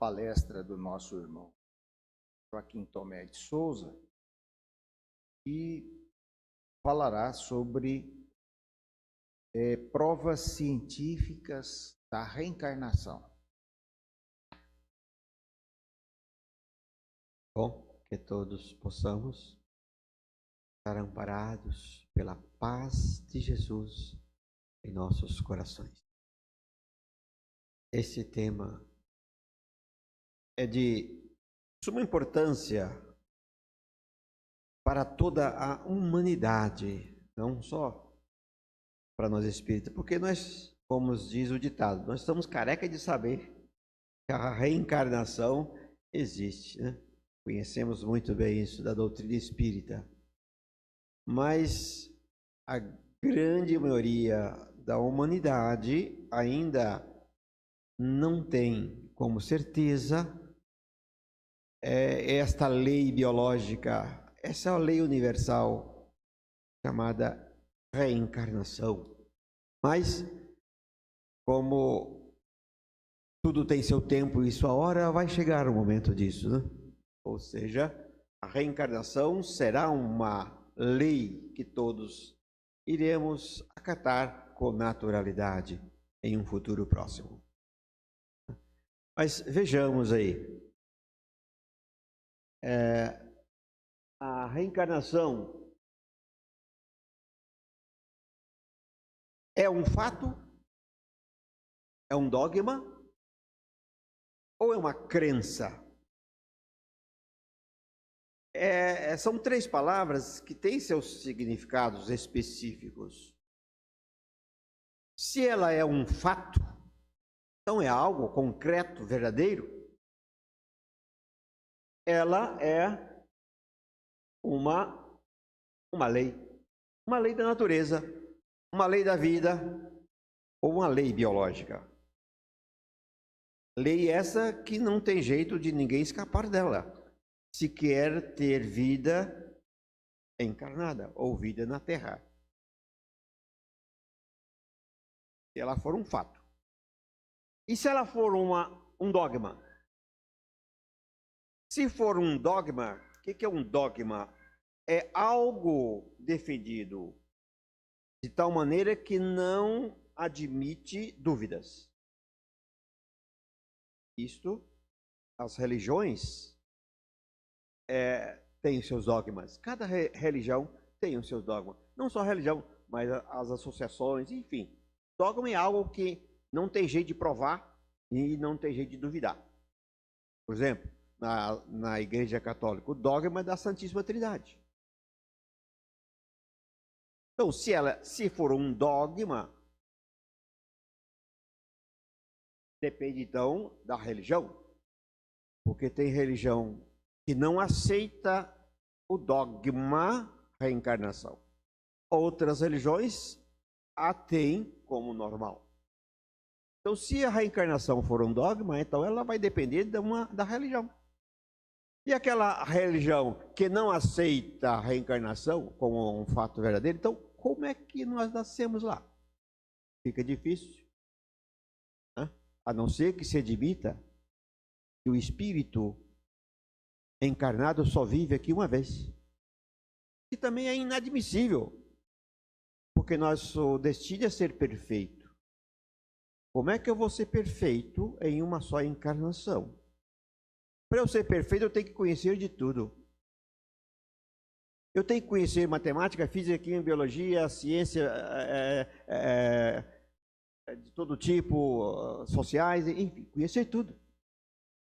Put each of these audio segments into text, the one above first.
palestra do nosso irmão Joaquim Tomé de Souza, e falará sobre provas científicas da reencarnação. Bom, que todos possamos estar amparados pela paz de Jesus em nossos corações. Esse tema é de suma importância para toda a humanidade, não só para nós espíritas, porque nós, como diz o ditado, nós estamos careca de saber que a reencarnação existe, né? Conhecemos muito bem isso da doutrina espírita, mas a grande maioria da humanidade ainda não tem como certeza esta lei biológica, essa lei universal chamada reencarnação. Mas, como tudo tem seu tempo e sua hora, vai chegar o momento disso, né? Ou seja, a reencarnação será uma lei que todos iremos acatar com naturalidade em um futuro próximo. Mas vejamos aí. A reencarnação é um fato? É um dogma? Ou é uma crença? São três palavras que têm seus significados específicos. Se ela é um fato, então é algo concreto, verdadeiro, ela é uma lei da natureza, uma lei da vida ou uma lei biológica. Lei essa que não tem jeito de ninguém escapar dela, se quer ter vida encarnada ou vida na Terra. Se ela for um fato. E se ela for um dogma? Se for um dogma, o que é um dogma? É algo defendido de tal maneira que não admite dúvidas. Isto, as religiões têm os seus dogmas. Cada religião tem os seus dogmas. Não só a religião, mas as associações, enfim. Dogma é algo que não tem jeito de provar e não tem jeito de duvidar. Por exemplo, na Igreja Católica, o dogma é da Santíssima Trindade. Então, se for um dogma, depende então da religião, porque tem religião que não aceita o dogma reencarnação. Outras religiões a têm como normal. Então, se a reencarnação for um dogma, então ela vai depender da religião. E aquela religião que não aceita a reencarnação como um fato verdadeiro, então como é que nós nascemos lá? Fica difícil. Né? A não ser que se admita que o espírito encarnado só vive aqui uma vez. E também é inadmissível, porque nosso destino é ser perfeito. Como é que eu vou ser perfeito em uma só encarnação? Para eu ser perfeito, eu tenho que conhecer de tudo. Eu tenho que conhecer matemática, física, química, biologia, ciência de todo tipo, sociais, enfim, conhecer tudo.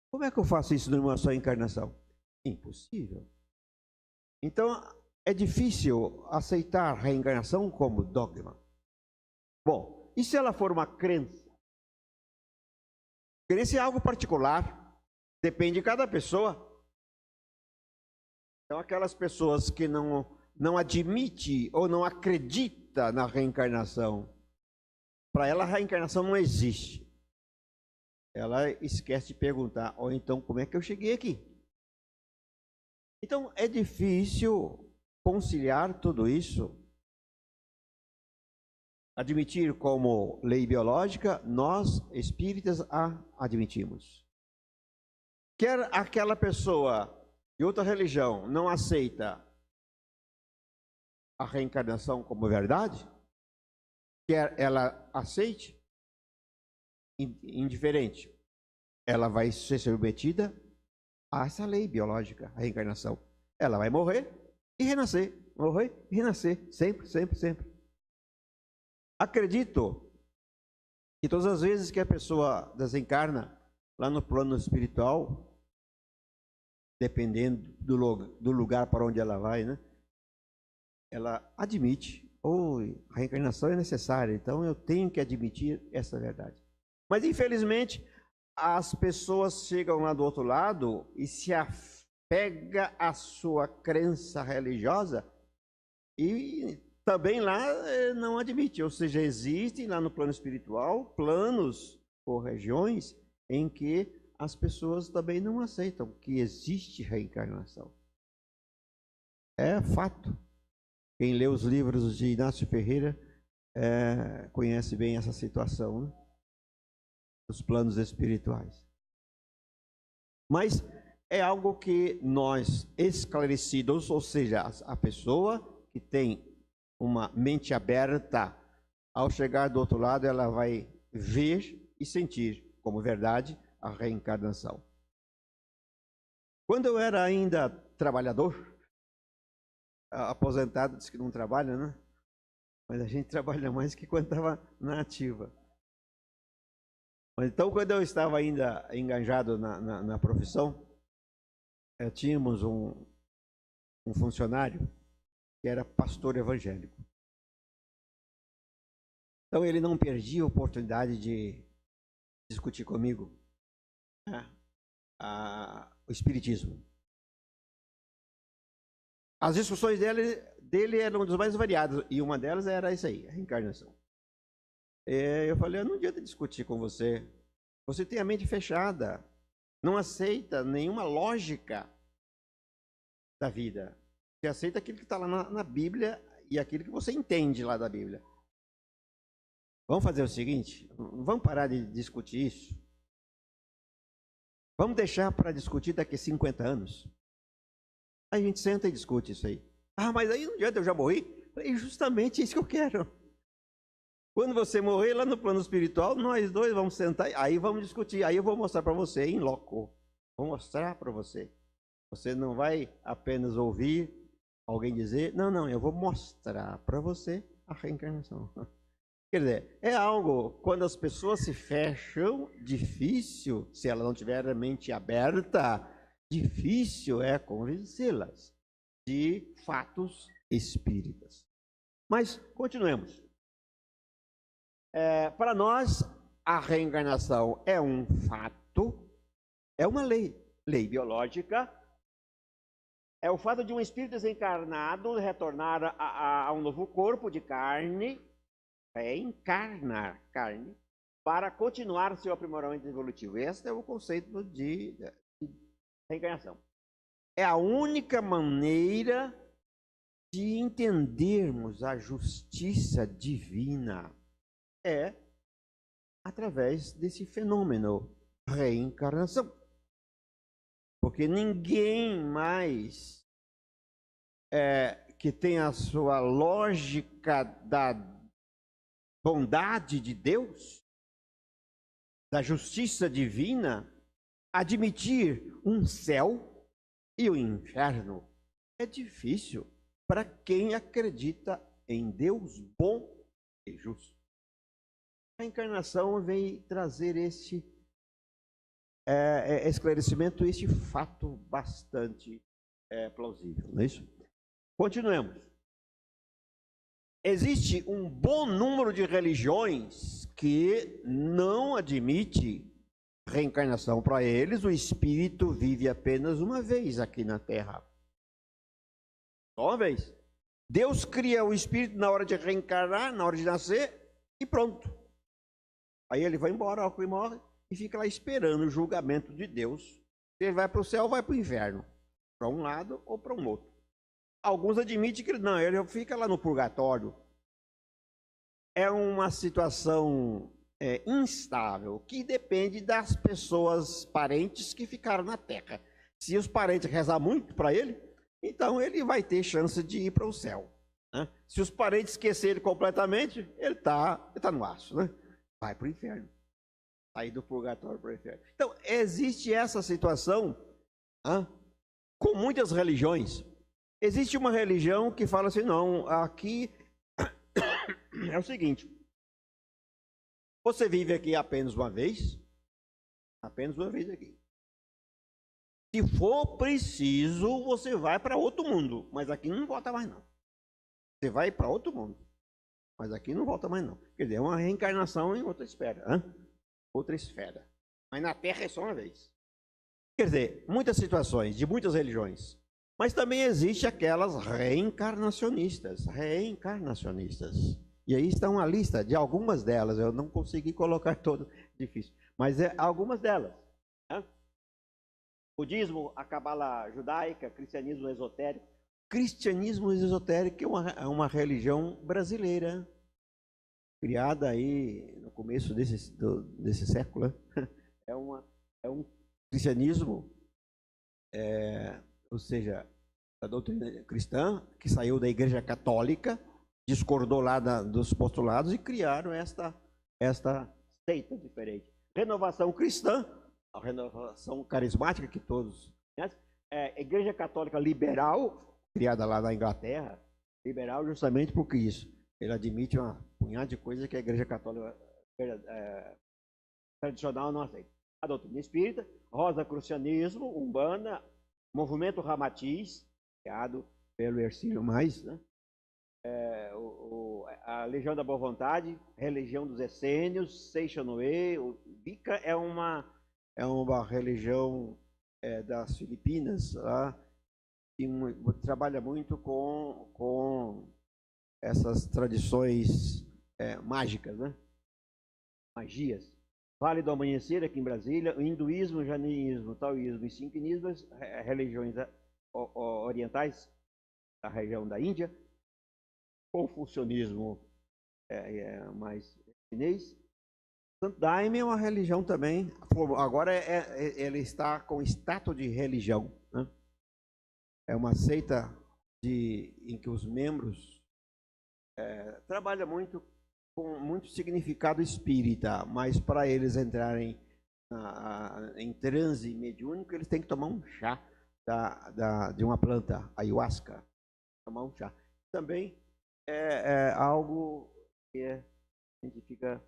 Como é que eu faço isso numa só encarnação? Impossível. Então, é difícil aceitar a reencarnação como dogma. Bom, e se ela for uma crença? Crença é algo particular. Depende de cada pessoa. Então, aquelas pessoas que não admitem ou não acreditam na reencarnação, para ela a reencarnação não existe. Ela esquece de perguntar, ou então, como é que eu cheguei aqui? Então, é difícil conciliar tudo isso. Admitir como lei biológica, nós espíritas a admitimos. Quer aquela pessoa de outra religião não aceita a reencarnação como verdade, quer ela aceite, indiferente, ela vai ser submetida a essa lei biológica, a reencarnação. Ela vai morrer e renascer, morrer e renascer, sempre, sempre, sempre. Acredito que todas as vezes que a pessoa desencarna lá no plano espiritual, dependendo do lugar para onde ela vai, né? Ela admite, a reencarnação é necessária, então eu tenho que admitir essa verdade. Mas infelizmente as pessoas chegam lá do outro lado e se apega à sua crença religiosa e também lá não admite, ou seja, existem lá no plano espiritual planos ou regiões em que as pessoas também não aceitam que existe reencarnação. É fato. Quem lê os livros de Inácio Ferreira conhece bem essa situação, né? Dos planos espirituais. Mas é algo que nós esclarecidos, ou seja, a pessoa que tem uma mente aberta, ao chegar do outro lado, ela vai ver e sentir como verdade a reencarnação. Quando eu era ainda trabalhador, aposentado, diz que não trabalha, né? Mas a gente trabalha mais que quando estava na ativa. Então, quando eu estava ainda engajado na profissão, tínhamos um funcionário que era pastor evangélico. Então, ele não perdia a oportunidade de discutir comigo o espiritismo. As discussões dele eram das mais variadas, e uma delas era isso aí, a reencarnação. Eu falei, não adianta discutir com você. Você tem a mente fechada, não aceita nenhuma lógica da vida. Você aceita aquilo que está lá na Bíblia e aquilo que você entende lá da Bíblia. Vamos fazer o seguinte, vamos parar de discutir isso. Vamos deixar para discutir daqui a 50 anos. Aí a gente senta e discute isso aí. Mas aí não adianta, eu já morri. É justamente isso que eu quero. Quando você morrer lá no plano espiritual, nós dois vamos sentar, aí vamos discutir. Aí eu vou mostrar para você em loco. Vou mostrar para você. Você não vai apenas ouvir alguém dizer, não, eu vou mostrar para você a reencarnação. Quer dizer, é algo, quando as pessoas se fecham, difícil, se ela não tiver a mente aberta, difícil é convencê-las de fatos espíritas. Mas, continuemos. Para nós, a reencarnação é um fato, é uma lei biológica, é o fato de um espírito desencarnado retornar a um novo corpo de carne, reencarnar carne, para continuar seu aprimoramento evolutivo. Esse é o conceito de reencarnação. É a única maneira de entendermos a justiça divina, através desse fenômeno reencarnação. Porque ninguém mais que tem a sua lógica da bondade de Deus, da justiça divina, admitir um céu e um inferno é difícil para quem acredita em Deus bom e justo. A encarnação vem trazer este esclarecimento, este fato bastante plausível, não é isso? Continuemos. Existe um bom número de religiões que não admite reencarnação. Para eles, o espírito vive apenas uma vez aqui na Terra. Só uma vez. Deus cria o espírito na hora de reencarnar, na hora de nascer, e pronto. Aí ele vai embora, e morre, e fica lá esperando o julgamento de Deus. Se ele vai para o céu ou vai para o inferno. Para um lado ou para um outro. Alguns admitem que não, ele fica lá no purgatório. É uma situação instável, que depende das pessoas parentes que ficaram na terra. Se os parentes rezar muito para ele, então ele vai ter chance de ir para o céu, né? Se os parentes esquecerem completamente, ele tá no aço, né? Vai para o inferno. Sair do purgatório para o inferno. Então, existe essa situação, né, com muitas religiões. Existe uma religião que fala assim, não, aqui é o seguinte, você vive aqui apenas uma vez aqui. Se for preciso, você vai para outro mundo, mas aqui não volta mais não. Você vai para outro mundo, mas aqui não volta mais não. Quer dizer, é uma reencarnação em outra esfera, né? Outra esfera. Mas na Terra é só uma vez. Quer dizer, muitas situações de muitas religiões. Mas também existe aquelas reencarnacionistas. E aí está uma lista de algumas delas. Eu não consegui colocar todas, difícil. Mas algumas delas, né? Budismo, a cabala judaica, cristianismo esotérico. Cristianismo esotérico é uma religião brasileira, criada aí no começo desse século, né? É um cristianismo, ou seja, a doutrina cristã, que saiu da Igreja Católica, discordou lá dos postulados e criaram esta seita diferente. Renovação cristã, a renovação carismática que todos conhecem, Igreja Católica Liberal, criada lá na Inglaterra, liberal justamente porque isso. Ele admite uma punhada de coisas que a Igreja Católica tradicional não aceita. A doutrina espírita, Rosacrucianismo, Umbanda, Movimento Ramatiz, criado pelo Hercílio Mais, né? A Legião da Boa Vontade, Religião dos Essênios, Seixonoe, o Wicca é uma religião das Filipinas, lá, que trabalha muito com essas tradições mágicas, né? Magias. Vale do Amanhecer, aqui em Brasília, o hinduísmo, jainismo, taoísmo e sinquinismo, religiões orientais da região da Índia, confucionismo mais chinês. Santo Daime é uma religião também, agora ele está com status de religião, né? É uma seita em que os membros trabalham muito com muito significado espírita, mas para eles entrarem em transe mediúnico, eles têm que tomar um chá de uma planta, ayahuasca, tomar um chá. Também é algo que a gente fica...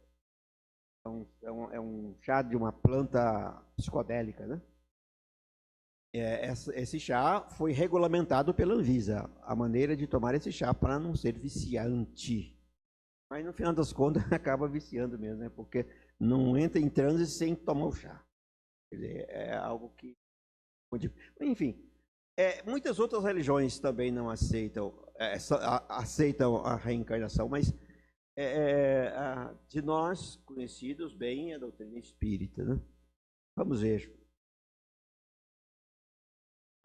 É um chá de uma planta psicodélica, né? Esse chá foi regulamentado pela Anvisa, a maneira de tomar esse chá para não ser viciante. Mas no final das contas acaba viciando mesmo, né? Porque não entra em transe sem tomar o chá. Quer dizer, é algo que... Enfim, muitas outras religiões também não aceitam, aceitam a reencarnação, mas de nós conhecidos bem a doutrina espírita, né? Vamos ver.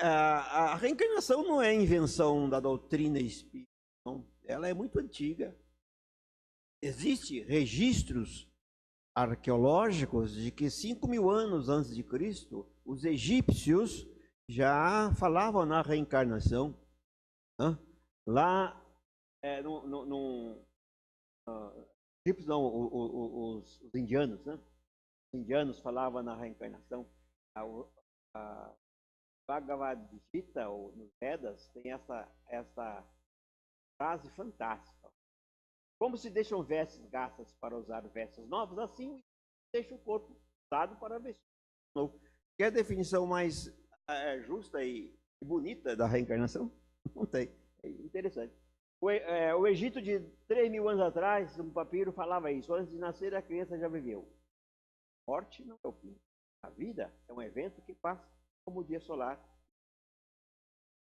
A reencarnação não é invenção da doutrina espírita, não. Ela é muito antiga. Existem registros arqueológicos de que 5.000 anos antes de Cristo, os egípcios já falavam na reencarnação, né? Lá, os indianos, né? Os indianos falavam na reencarnação. A Bhagavad Gita, ou nos Vedas, tem essa frase fantástica. Como se deixam vestes gastas para usar vestes novas, assim deixa o corpo usado para vestir novo. Quer a definição mais justa e bonita da reencarnação? Não tem. É interessante. O Egito de 3.000 anos atrás, um papiro falava isso. Antes de nascer, a criança já viveu. Morte não é o fim. A vida é um evento que passa como o dia solar.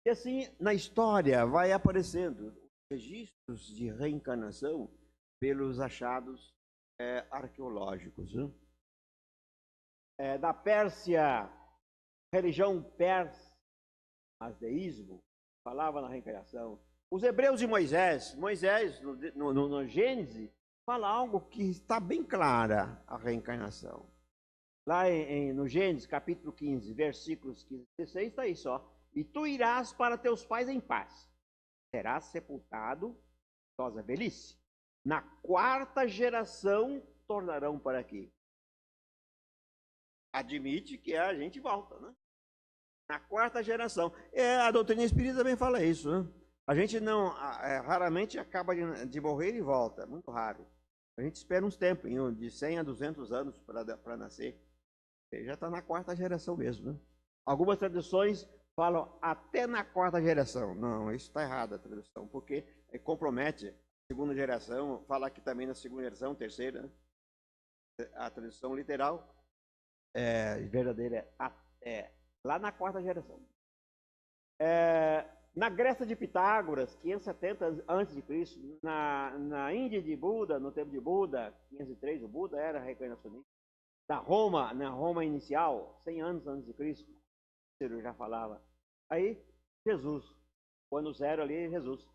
E assim, na história, vai aparecendo registros de reencarnação pelos achados arqueológicos, né? Da Pérsia, religião persa, asdeísmo, falava na reencarnação. Os hebreus de Moisés, no Gênesis, fala algo que está bem clara a reencarnação. Lá no Gênesis, capítulo 15, versículos 15 e 16, está aí só. E tu irás para teus pais em paz. Serás sepultado, ditosa velhice. Na quarta geração tornarão para aqui. Admite que a gente volta, né? Na quarta geração. A doutrina espírita também fala isso, né? A gente não, raramente acaba de morrer e volta, muito raro. A gente espera uns tempos, de 100 a 200 anos para nascer. Ele já está na quarta geração mesmo, né? Algumas traduções falam até na quarta geração. Não, isso está errado a tradução, porque compromete a segunda geração, fala aqui também na segunda geração, terceira, né? A tradução literal verdadeira é lá na quarta geração. Na Grécia de Pitágoras, 570 a.C., na Índia de Buda, no tempo de Buda, 503, o Buda era reencarnacionista. Na Roma inicial, 100 anos antes de Cristo, eu já falava. Aí, Jesus, o ano zero ali é Jesus.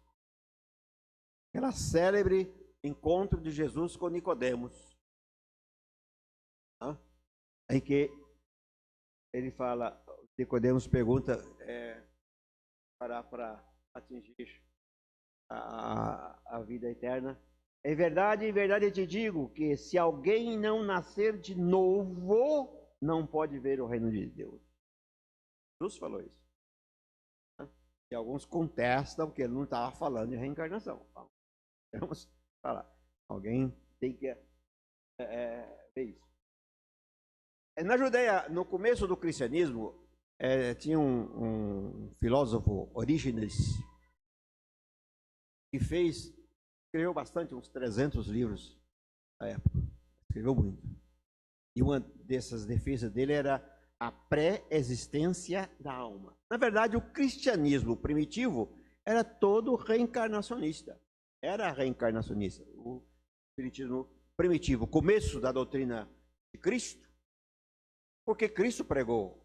Aquela célebre encontro de Jesus com Nicodemos. Em que ele fala, Nicodemos pergunta para atingir a vida eterna. Em verdade, eu te digo que se alguém não nascer de novo, não pode ver o reino de Deus. Jesus falou isso. E alguns contestam que ele não estava falando de reencarnação. Vamos falar. Alguém tem que ver isso. Na Judeia, no começo do cristianismo, tinha um filósofo, Orígenes, que escreveu bastante, uns 300 livros na época. Escreveu muito. E uma dessas defesas dele era a pré-existência da alma. Na verdade, o cristianismo primitivo era todo reencarnacionista. Era reencarnacionista. O espiritismo primitivo, começo da doutrina de Cristo, porque Cristo pregou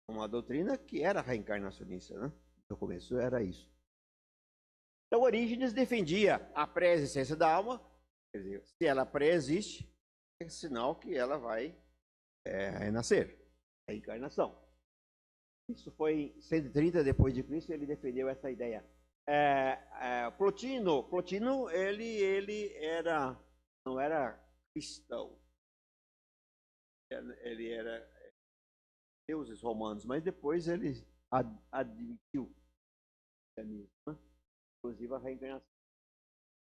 uma doutrina que era reencarnacionista, né? No começo era isso. Então, Orígenes defendia a pré-existência da alma, quer dizer, se ela pré-existe, é sinal que ela vai renascer, a encarnação. Isso foi em 130 depois de Cristo, ele defendeu essa ideia. Plotino, ele não era cristão, ele era deuses romanos, mas depois ele admitiu o cristianismo, né? Inclusive a reencarnação.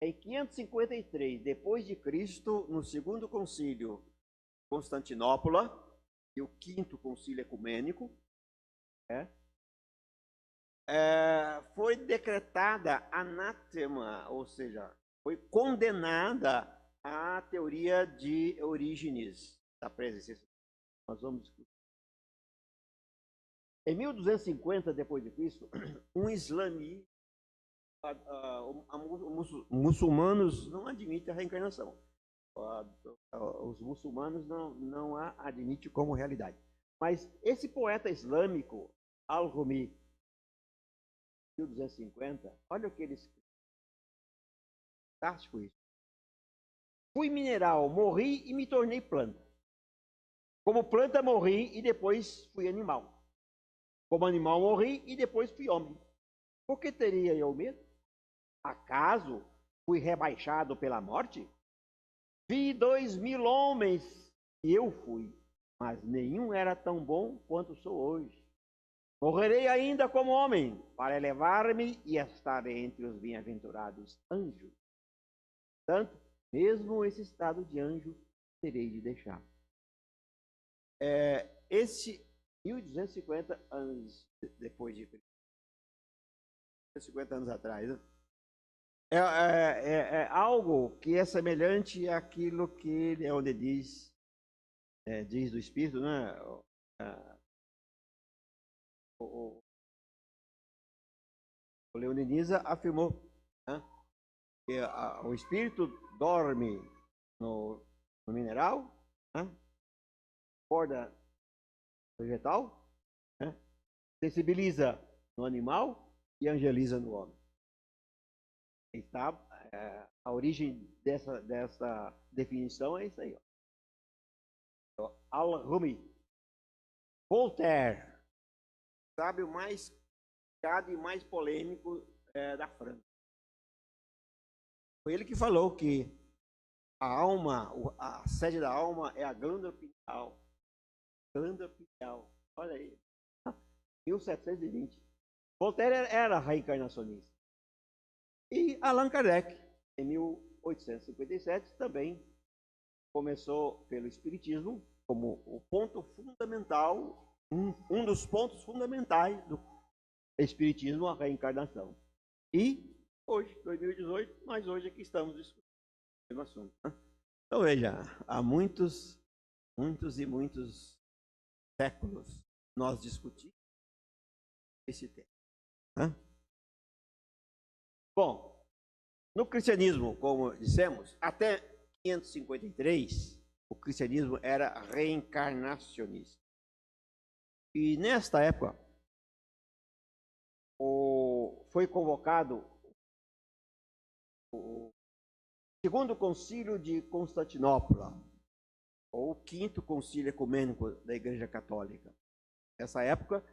Em 553 depois de Cristo, no segundo concílio de Constantinopla e o quinto concílio ecumênico, foi decretada anátema, ou seja, foi condenada a teoria de Orígenes da presença. Nós vamos discutir. Em 1250 depois de Cristo, um islamita, muçulmanos não admitem a reencarnação. Os muçulmanos não a admitem como realidade. Mas esse poeta islâmico, Al-Rumi, 1250, olha o que ele escreveu. Fantástico isso. Fui mineral, morri e me tornei planta. Como planta morri e depois fui animal. Como animal morri e depois fui homem. Por que teria eu medo? Acaso fui rebaixado pela morte? Vi 2000 homens e eu fui, mas nenhum era tão bom quanto sou hoje. Morrerei ainda como homem, para elevar-me e estar entre os bem-aventurados anjos. Portanto, mesmo esse estado de anjo, terei de deixar. Esse 1250 anos depois de Cristo, 50 anos atrás, né? Algo que é semelhante àquilo que Leone diz do Espírito, né? O Leoniniza afirmou, né, que o Espírito dorme no mineral, né? Acorda vegetal, né? Sensibiliza no animal e angeliza no homem. Está A origem dessa definição é isso aí. Al-Rumi. Voltaire, sábio mais caro e mais polêmico da França. Foi ele que falou que a alma, a sede da alma é a glândula pineal. Glândula pineal. Olha aí. 1720. Voltaire era reencarnacionista. E Allan Kardec, em 1857, também começou pelo Espiritismo como o ponto fundamental, um dos pontos fundamentais do Espiritismo, a reencarnação. E hoje, 2018, nós hoje aqui estamos discutindo o assunto. Né? Então veja, há muitos séculos nós discutimos esse tema. Né? Bom, no cristianismo, como dissemos, até 553, o cristianismo era reencarnacionista. E nesta época, foi convocado o segundo concílio de Constantinopla, ou o quinto concílio ecumênico da Igreja Católica. Nessa época,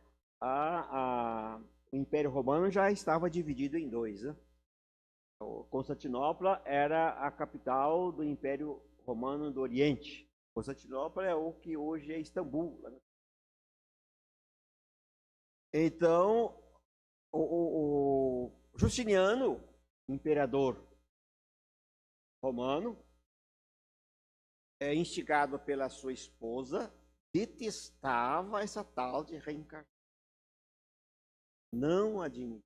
o Império Romano já estava dividido em dois. Né? Constantinopla era a capital do Império Romano do Oriente. Constantinopla é o que hoje é Istambul. Então, o Justiniano, imperador romano, instigado pela sua esposa, detestava essa tal de reencarnação. Não admitia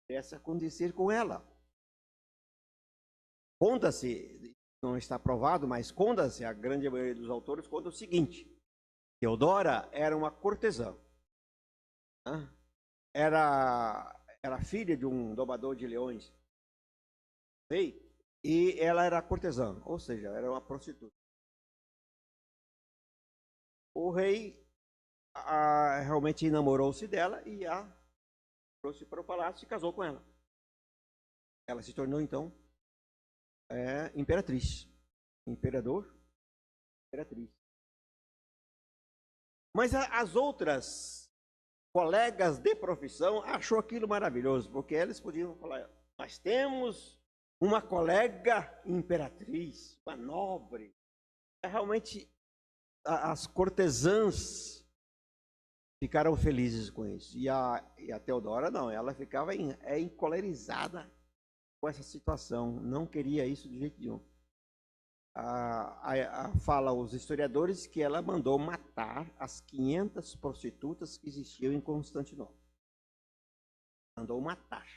isso acontecer com ela. Conta-se, não está provado, mas conta-se, a grande maioria dos autores conta o seguinte: Teodora era uma cortesã. Era filha de um domador de leões, rei, e ela era cortesã, ou seja, era uma prostituta. O rei realmente enamorou-se dela e a trouxe para o palácio e casou com ela. Ela se tornou, então, imperatriz. Imperador, imperatriz. Mas as outras colegas de profissão achou aquilo maravilhoso, porque eles podiam falar: nós temos uma colega imperatriz, uma nobre. Realmente, as cortesãs ficaram felizes com isso. E a Teodora não, ela ficava encolerizada com essa situação, não queria isso de jeito nenhum. Fala os historiadores que ela mandou matar as 500 prostitutas que existiam em Constantinopla. Mandou matar.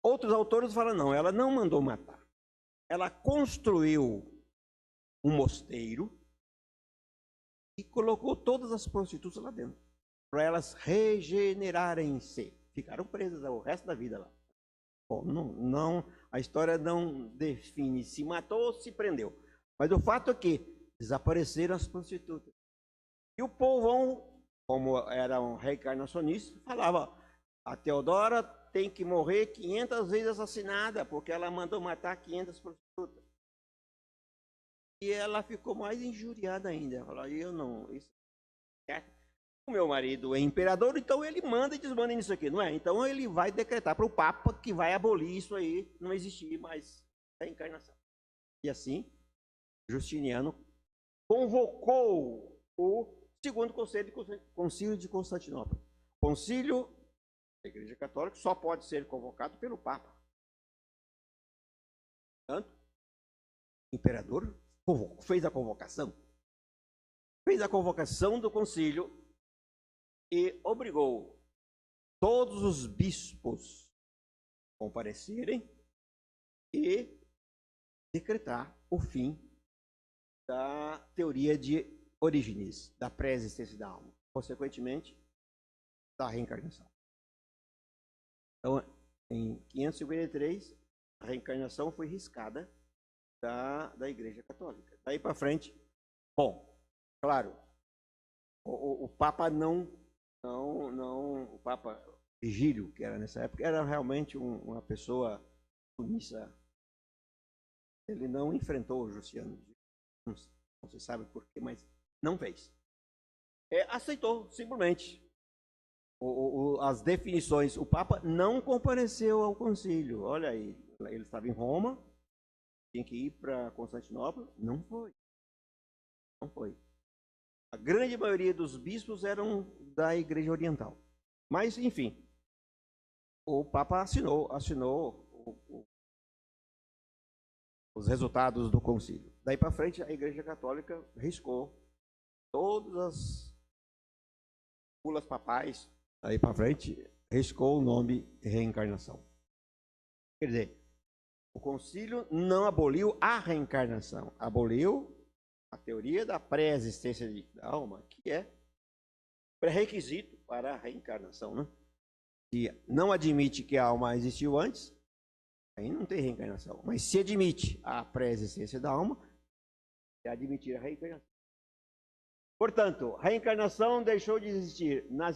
Outros autores falam não, ela não mandou matar. Ela construiu um mosteiro e colocou todas as prostitutas lá dentro, para elas regenerarem-se. Ficaram presas o resto da vida lá. Bom, não, a história não define se matou ou se prendeu. Mas o fato é que desapareceram as prostitutas. E o povão, como era um reencarnacionista, falava: a Teodora tem que morrer 500 vezes assassinada, porque ela mandou matar 500 prostitutas. E ela ficou mais injuriada ainda. Ela falou: eu não... Isso é... O meu marido é imperador, então ele manda e desmanda nisso aqui, não é? Então ele vai decretar para o Papa que vai abolir isso aí, não existir mais reencarnação. E assim, Justiniano convocou o segundo concílio de Constantinopla. Concílio da Igreja Católica só pode ser convocado pelo Papa. Portanto, o imperador fez a convocação do concílio e obrigou todos os bispos a comparecerem e decretar o fim da teoria de Orígenes, da pré-existência da alma, consequentemente, da reencarnação. Então, em 553, a reencarnação foi riscada da Igreja Católica. Daí para frente, bom, claro, o Papa o Papa Vigílio, que era nessa época, era realmente uma pessoa missa. Ele não enfrentou o Justiniano. Não se sabe por quê, mas não fez. Aceitou, simplesmente. As definições. O Papa não compareceu ao concílio. Olha aí, ele estava em Roma, tinha que ir para Constantinopla. Não foi. Não foi. A grande maioria dos bispos eram da Igreja Oriental. Mas, enfim, o Papa assinou os resultados do concílio. Daí para frente, a Igreja Católica riscou todas as bulas papais. Daí para frente, riscou o nome reencarnação. Quer dizer, o concílio não aboliu a reencarnação, aboliu a teoria da pré-existência da alma, que é pré-requisito para a reencarnação, né? Se não admite que a alma existiu antes, aí não tem reencarnação. Mas se admite a pré-existência da alma, é admitir a reencarnação. Portanto, a reencarnação deixou de existir na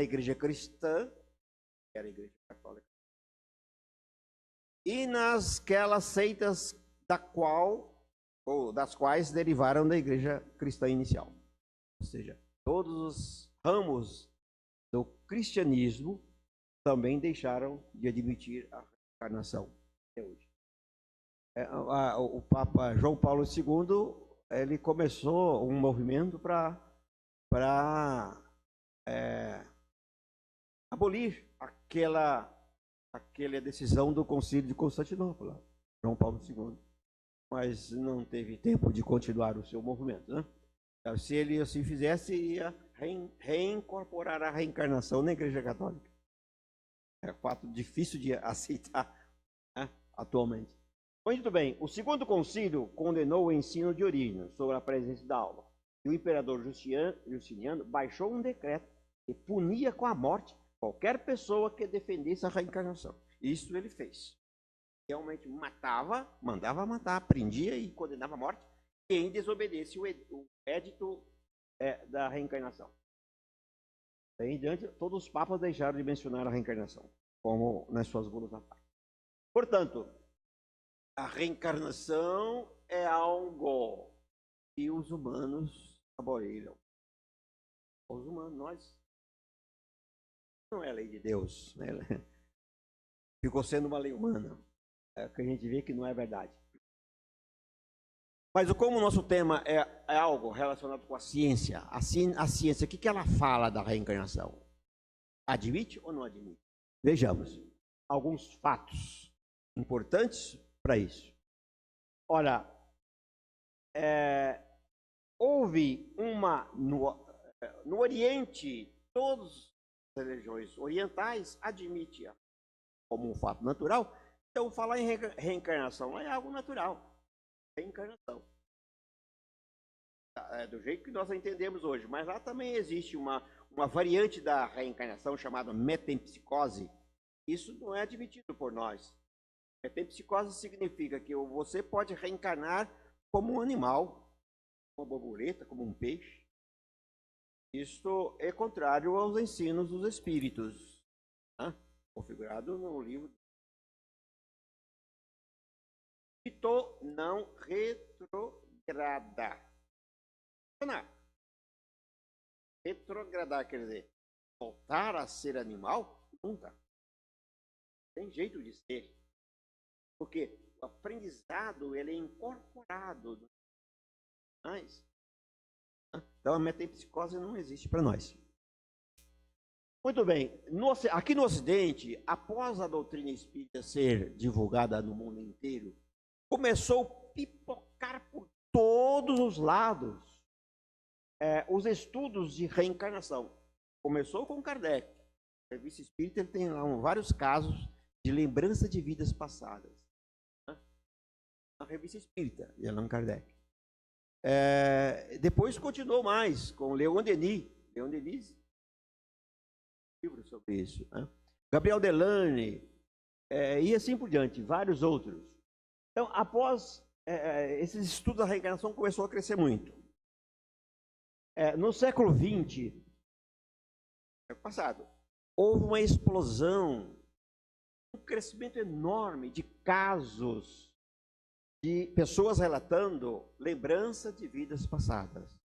igreja cristã, que era a igreja católica, e nasquelas seitas das quais derivaram da igreja cristã inicial. Ou seja, todos os ramos do cristianismo também deixaram de admitir a reencarnação até hoje. O Papa João Paulo II, ele começou um movimento para abolir aquela decisão do Concílio de Constantinopla, João Paulo II. Mas não teve tempo de continuar o seu movimento, né? Então, se ele assim fizesse, ia reincorporar a reencarnação na Igreja Católica. É um fato difícil de aceitar, né, atualmente. Muito bem, o segundo concílio condenou o ensino de Orígenes sobre a presença da alma. E o imperador Justiniano baixou um decreto que punia com a morte qualquer pessoa que defendesse a reencarnação. Isso ele fez. Realmente mandava matar, prendia e condenava à morte quem desobedece o edito da reencarnação. Daí em diante, todos os papas deixaram de mencionar a reencarnação, como nas suas bulas da paz. Portanto, a reencarnação é algo que os humanos abomiram. Os humanos, nós, não é a lei de Deus, né? Ficou sendo uma lei humana, que a gente vê que não é verdade. Mas como o nosso tema é algo relacionado com a ciência, a ciência, o que ela fala da reencarnação? Admite ou não admite? Vejamos alguns fatos importantes para isso. Olha, houve no Oriente, todas as religiões orientais admitem como um fato natural. Então, falar em reencarnação é algo natural. Reencarnação. Do jeito que nós a entendemos hoje. Mas lá também existe uma variante da reencarnação chamada metempsicose. Isso não é admitido por nós. Metempsicose significa que você pode reencarnar como um animal, como uma borboleta, como um peixe. Isso é contrário aos ensinos dos espíritos, né? Configurado no livro. Espírito não retrograda. Retrogradar quer dizer voltar a ser animal? Nunca. Tem jeito de ser. Porque o aprendizado ele é incorporado. Então a metempsicose não existe para nós. Muito bem. Aqui no Ocidente, após a doutrina espírita ser divulgada no mundo inteiro, começou a pipocar por todos os lados os estudos de reencarnação. Começou com Kardec. A revista espírita tem lá vários casos de lembrança de vidas passadas. A revista espírita de Allan Kardec. Depois continuou mais com Leon Denis. Leon Denis, livro sobre isso. Gabriel Delane, e assim por diante, vários outros. Então, após esses estudos da reencarnação começou a crescer muito. No século XX, passado, houve uma explosão, crescimento enorme de casos de pessoas relatando lembrança de vidas passadas.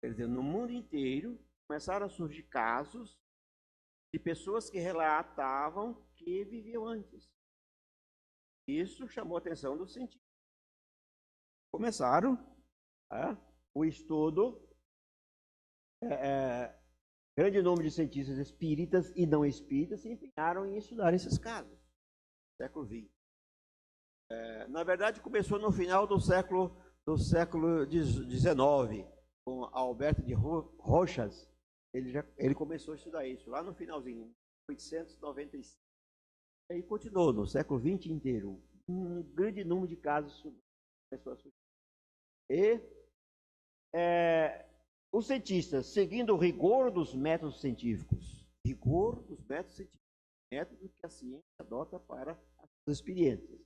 Quer dizer, no mundo inteiro começaram a surgir casos de pessoas que relatavam que viviam antes. Isso chamou a atenção dos cientistas. Começaram o estudo, grande número de cientistas espíritas e não espíritas se empenharam em estudar esses casos, no século XX. Na verdade, começou no final do século XIX, com Alberto de Rochas. Ele começou a estudar isso lá no finalzinho, em 1895. E aí continuou no século XX inteiro. Um grande número de casos começou a surgir. E os cientistas, seguindo o rigor dos métodos científicos, método que a ciência adota para as suas experiências.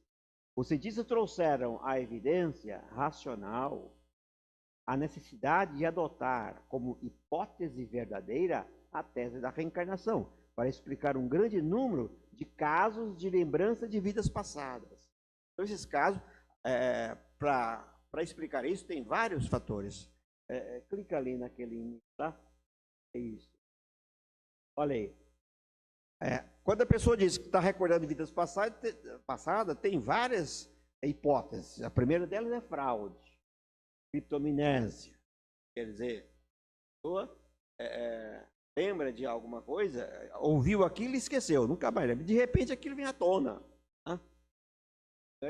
Os cientistas trouxeram à evidência racional a necessidade de adotar como hipótese verdadeira a tese da reencarnação, para explicar um grande número de casos de lembrança de vidas passadas. Então, esses casos, para explicar isso, tem vários fatores. Clica ali naquele link, tá? É isso. Olha aí. Quando a pessoa diz que está recordando vidas passadas, tem várias hipóteses. A primeira delas é fraude, criptominésia. Quer dizer, a pessoa lembra de alguma coisa, ouviu aquilo e esqueceu, nunca mais lembra. De repente aquilo vem à tona.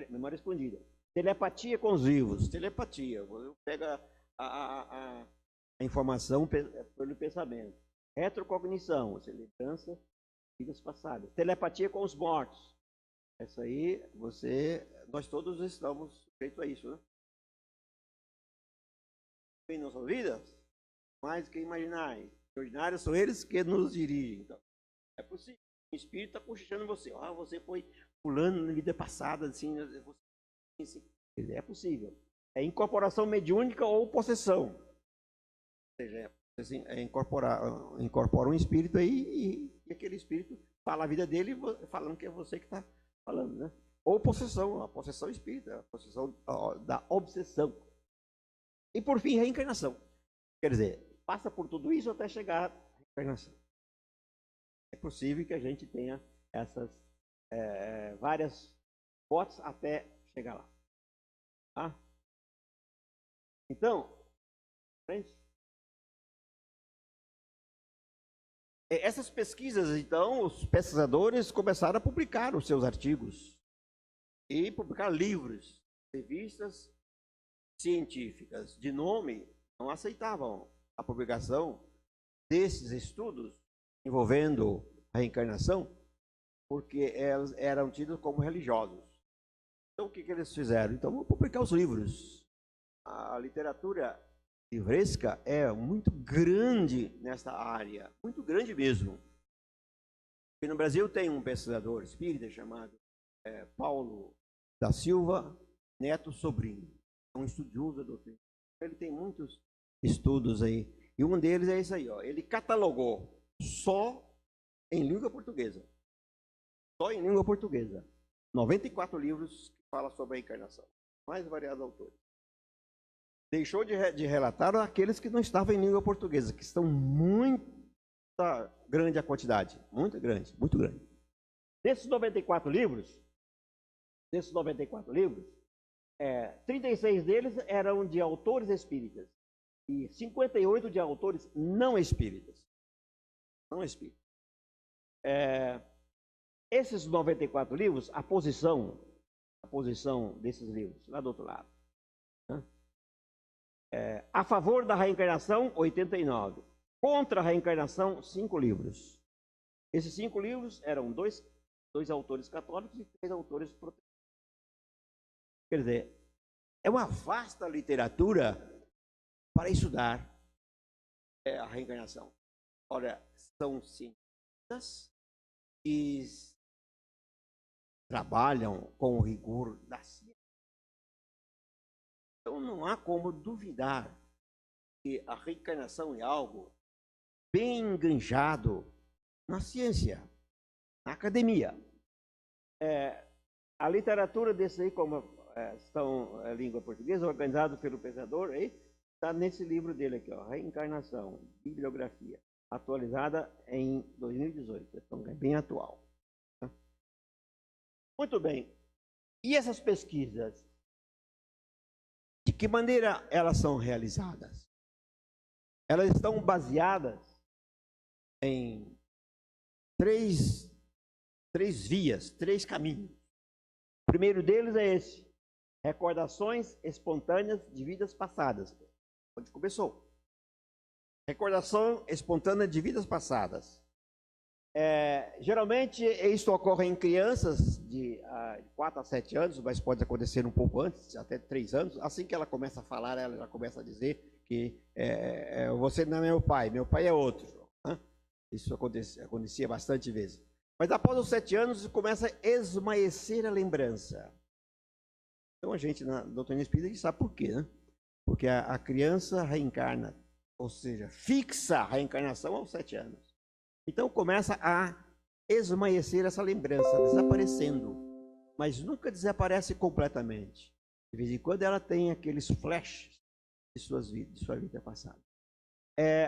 Memória escondida. Telepatia com os vivos. Telepatia. Pega a informação pelo pensamento. Retrocognição, lembrança de vidas passadas. Telepatia com os mortos. Essa aí, nós todos estamos sujeitos a isso, né? Em nossas vidas, mais do que imaginais. Ordinários são eles que nos dirigem. Então, é possível. O espírito está cochichando você. Você foi pulando na vida passada, assim, é possível. É incorporação mediúnica ou possessão. Ou seja, incorpora um espírito aí e aquele espírito fala a vida dele falando que é você que está falando, né? Ou possessão, a possessão espírita, a possessão da obsessão. E por fim, reencarnação. Quer dizer, passa por tudo isso até chegar à reencarnação. É possível que a gente tenha essas várias hipóteses até chegar lá. Tá? Então, essas pesquisas, então, os pesquisadores começaram a publicar os seus artigos e publicar livros, revistas científicas de nome não aceitavam a publicação desses estudos envolvendo a reencarnação, porque elas eram tidas como religiosos. Então, o que eles fizeram? Então, vamos publicar os livros. A literatura livresca é muito grande nessa área, muito grande mesmo. E no Brasil tem um pesquisador espírita chamado Paulo da Silva Neto Sobrinho, é um estudioso da doutrina. Ele tem muitos estudos aí, e um deles é esse aí, ele catalogou só em língua portuguesa. Só em língua portuguesa. 94 livros que falam sobre a encarnação. Mais variados autores. Deixou de relatar aqueles que não estavam em língua portuguesa, que estão muito grande a quantidade. Muito grande, muito grande. Desses 94 livros, 36 deles eram de autores espíritas. E 58 de autores não espíritas. Não espíritas. Esses 94 livros, a posição desses livros, lá do outro lado. A favor da reencarnação, 89. Contra a reencarnação, 5 livros. Esses 5 livros eram dois autores católicos e 3 autores protestantes. Quer dizer, é uma vasta literatura para estudar a reencarnação. Olha, são cientistas que trabalham com o rigor da ciência. Então não há como duvidar que a reencarnação é algo bem enganjado na ciência. na academia. A literatura desse aí, como são a língua portuguesa, organizado pelo pensador, está nesse livro dele aqui, ó, Reencarnação, Bibliografia, atualizada em 2018, então é bem atual. Muito bem. E essas pesquisas, de que maneira elas são realizadas? Elas estão baseadas em três vias, três caminhos. O primeiro deles é esse: recordações espontâneas de vidas passadas. Onde começou? Recordação espontânea de vidas passadas. Geralmente isso ocorre em crianças de 4 a 7 anos, mas pode acontecer um pouco antes, até 3 anos. Assim que ela começa a falar, ela já começa a dizer que você não é meu pai é outro. Né? Isso acontecia bastante vezes. Mas após os 7 anos começa a esmaecer a lembrança. Então a gente na doutrina espírita sabe por quê, né? Porque a criança reencarna, ou seja, fixa a reencarnação aos 7 anos. Então começa a esmaecer essa lembrança, desaparecendo, mas nunca desaparece completamente. De vez em quando ela tem aqueles flashes de sua vida passada.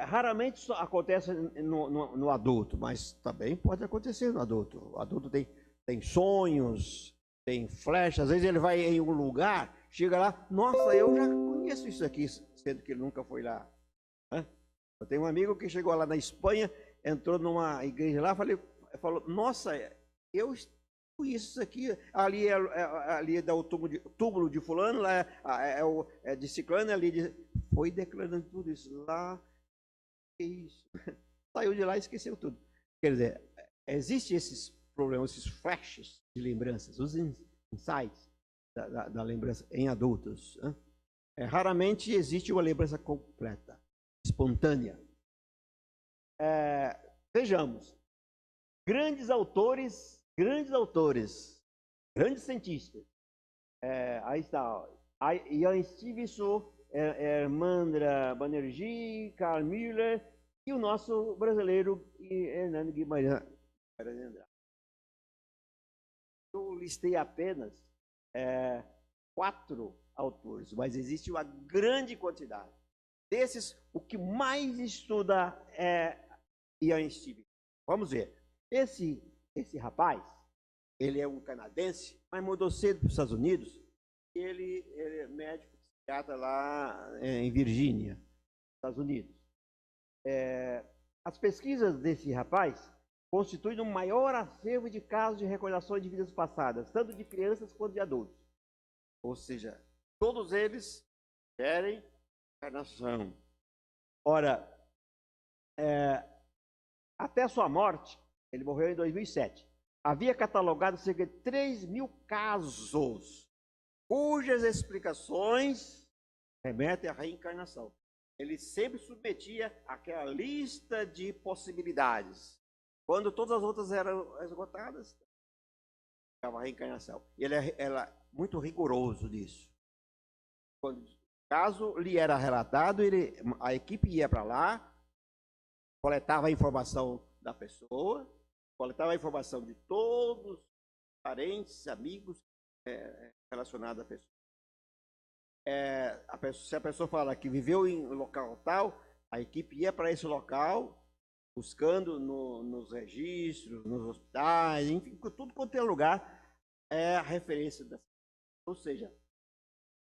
Raramente isso acontece no adulto, mas também pode acontecer no adulto. O adulto tem sonhos, tem flashes, às vezes ele vai em um lugar, chega lá, nossa, eu já conheço isso aqui, sendo que ele nunca foi lá. Eu tenho um amigo que chegou lá na Espanha, entrou numa igreja lá, falou, nossa, eu conheço isso aqui, ali é o túmulo de fulano, lá é de ciclano, ali foi declarando tudo isso lá, que isso, saiu de lá e esqueceu tudo. Quer dizer, existem esses problemas, esses flashes de lembranças, os insights da lembrança em adultos. Raramente existe uma lembrança completa, espontânea. Vejamos, grandes autores, grandes cientistas. Aí está, Ian Stevenson, Hermandra Banerjee, Carl Müller e o nosso brasileiro Hernando Guimarães. Eu listei apenas 4 autores, mas existe uma grande quantidade. Desses, o que mais estuda é Ian Stevenson. Vamos ver. Esse rapaz, ele é um canadense, mas mudou cedo para os Estados Unidos. Ele é médico psiquiatra lá em Virgínia, Estados Unidos. As pesquisas desse rapaz constituem o maior acervo de casos de recordações de vidas passadas, tanto de crianças quanto de adultos. Ou seja, todos eles querem encarnação. Ora, até sua morte, ele morreu em 2007, havia catalogado cerca de 3.000 casos, cujas explicações remetem à reencarnação. Ele sempre submetia aquela lista de possibilidades. Quando todas as outras eram esgotadas, ficava a reencarnação. E ele era muito rigoroso nisso. Quando o caso lhe era relatado, a equipe ia para lá, coletava a informação da pessoa, coletava a informação de todos os parentes, amigos relacionados à pessoa. Se a pessoa fala que viveu em local tal, a equipe ia para esse local, buscando nos registros, nos hospitais, enfim, tudo quanto é lugar, a referência da. Ou seja,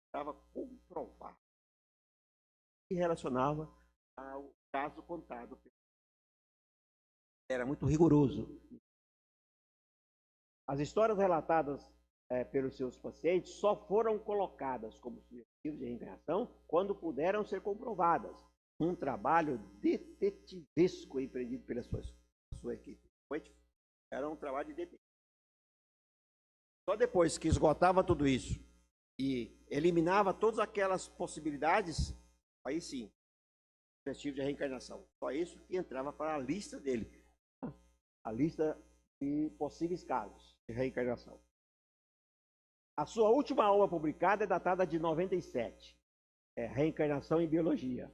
estava comprovado e relacionava ao caso contado. Era muito rigoroso. As histórias relatadas pelos seus pacientes só foram colocadas como sugestivos de reencarnação quando puderam ser comprovadas. Um trabalho detetivesco empreendido pela sua equipe. Era um trabalho de detetive. Só depois que esgotava tudo isso e eliminava todas aquelas possibilidades, aí sim, sugestivo de reencarnação. Só isso que entrava para a lista dele. A lista de possíveis casos de reencarnação. A sua última obra publicada é datada de 97. Reencarnação em Biologia.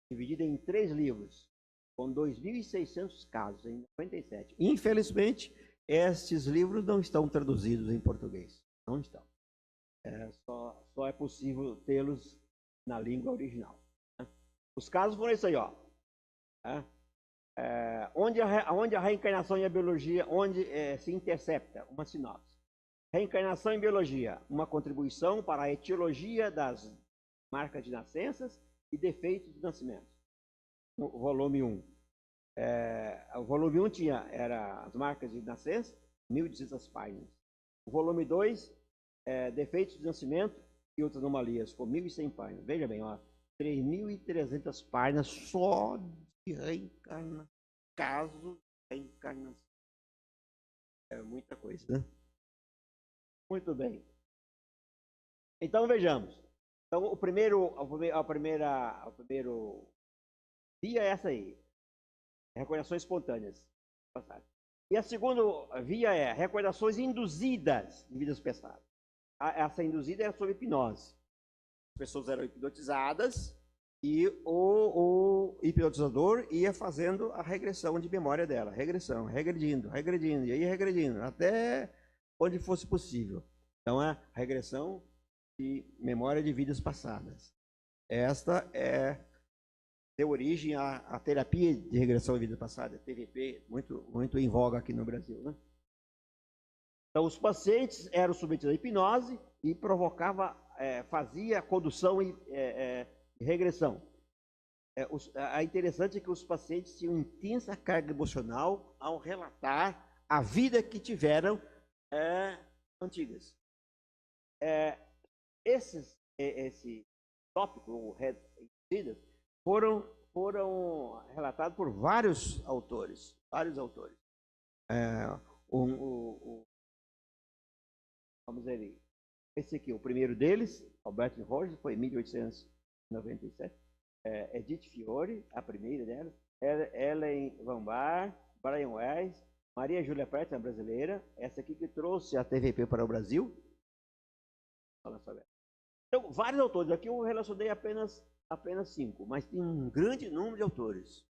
Dividida em 3 livros, com 2.600 casos, em 97. Infelizmente, estes livros não estão traduzidos em português. Não estão. Só é possível tê-los na língua original. Os casos foram isso aí, ó. Onde a reencarnação e a biologia, se intercepta, uma sinopse. Reencarnação em biologia, uma contribuição para a etiologia das marcas de nascenças e defeitos de nascimento. O volume 1. O volume 1 era as marcas de nascença, 1.200 páginas. O volume 2, defeitos de nascimento e outras anomalias, com 1.100 páginas. Veja bem, ó, 3.300 páginas só de reencarnação. Casos de reencarnação. É muita coisa, né? Muito bem. Então, vejamos. Então, a primeiro via é essa aí. Recordações espontâneas. E a segunda via é recordações induzidas de vidas passadas. Essa induzida era sob hipnose. As pessoas eram hipnotizadas e o hipnotizador ia fazendo a regressão de memória dela. Regressão, regredindo, e aí regredindo, até onde fosse possível. Então, a regressão de memória de vidas passadas. Esta deu origem à terapia de regressão de vidas passadas, TVP, muito em voga aqui no Brasil, né? Então, os pacientes eram submetidos à hipnose e fazia condução e regressão. É interessante que os pacientes tinham intensa carga emocional ao relatar a vida que tiveram antigas. Esse tópico, foram relatados por vários autores. Vamos ver, esse aqui, o primeiro deles, Alberto Rogers, foi em 1897. Edith Fiore, a primeira dela. Ellen Van Baar, Brian Weiss, Maria Júlia Preta, a brasileira. Essa aqui que trouxe a TVP para o Brasil. Então, vários autores. Aqui eu relacionei apenas 5, mas tem um grande número de autores.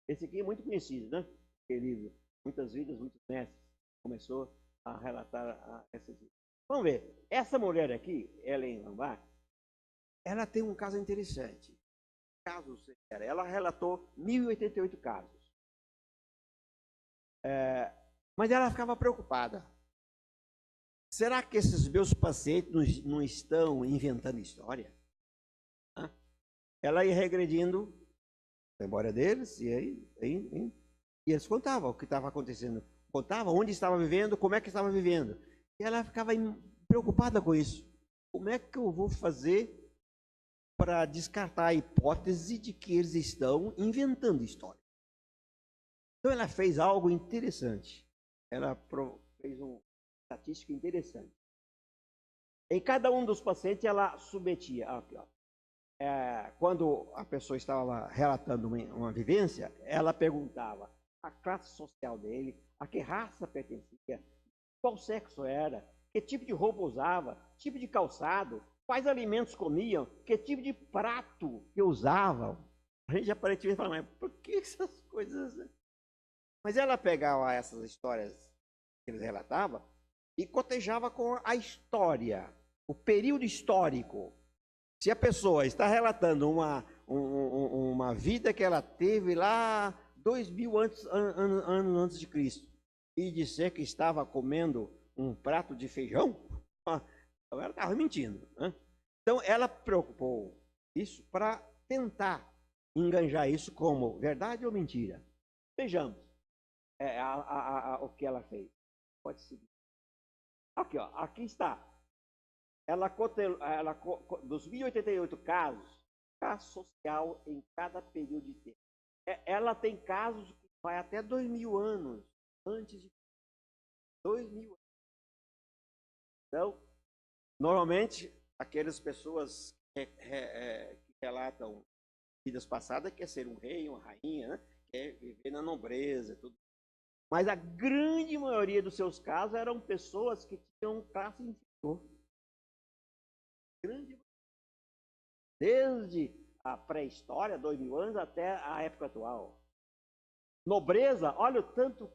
Esse aqui é muito conhecido, né? Aquele livro, Muitas Vidas, Muitos Mestres. Começou a relatar essas vidas. Vamos ver. Essa mulher aqui, Ellen Van Baar, ela tem um caso interessante. Ela relatou 1.088 casos. Mas ela ficava preocupada. Será que esses meus pacientes não estão inventando história? Ela ia regredindo a memória deles, e eles contavam o que estava acontecendo. Contavam onde estava vivendo, como é que estava vivendo. E ela ficava preocupada com isso. Como é que eu vou fazer para descartar a hipótese de que eles estão inventando história? Então ela fez algo interessante. Ela fez uma estatística interessante. Em cada um dos pacientes ela submetia, aqui, ó, quando a pessoa estava relatando uma vivência, ela perguntava a classe social dele, a que raça pertencia, qual sexo era, que tipo de roupa usava, tipo de calçado, quais alimentos comiam, que tipo de prato que usavam. A gente aparentemente fala, mas por que essas coisas? Mas ela pegava essas histórias que eles relatavam e cotejava com a história, o período histórico. Se a pessoa está relatando uma vida que ela teve lá 2.000 anos antes de Cristo e disser que estava comendo um prato de feijão, então ela estava mentindo, né? Então ela preocupou isso para tentar enganjar isso como verdade ou mentira. Vejamos o que ela fez. Pode seguir. Aqui, ó, aqui está. Dos 1.088 casos, caso social em cada período de tempo. Ela tem casos que vai até 2.000 anos antes de 2.000 anos. Então, normalmente, aquelas pessoas que relatam vidas passadas quer ser um rei, uma rainha, né? Quer viver na nobreza, tudo. Mas a grande maioria dos seus casos eram pessoas que tinham classe inferior. Desde a pré-história, 2.000 anos, até a época atual. Nobreza, olha o tanto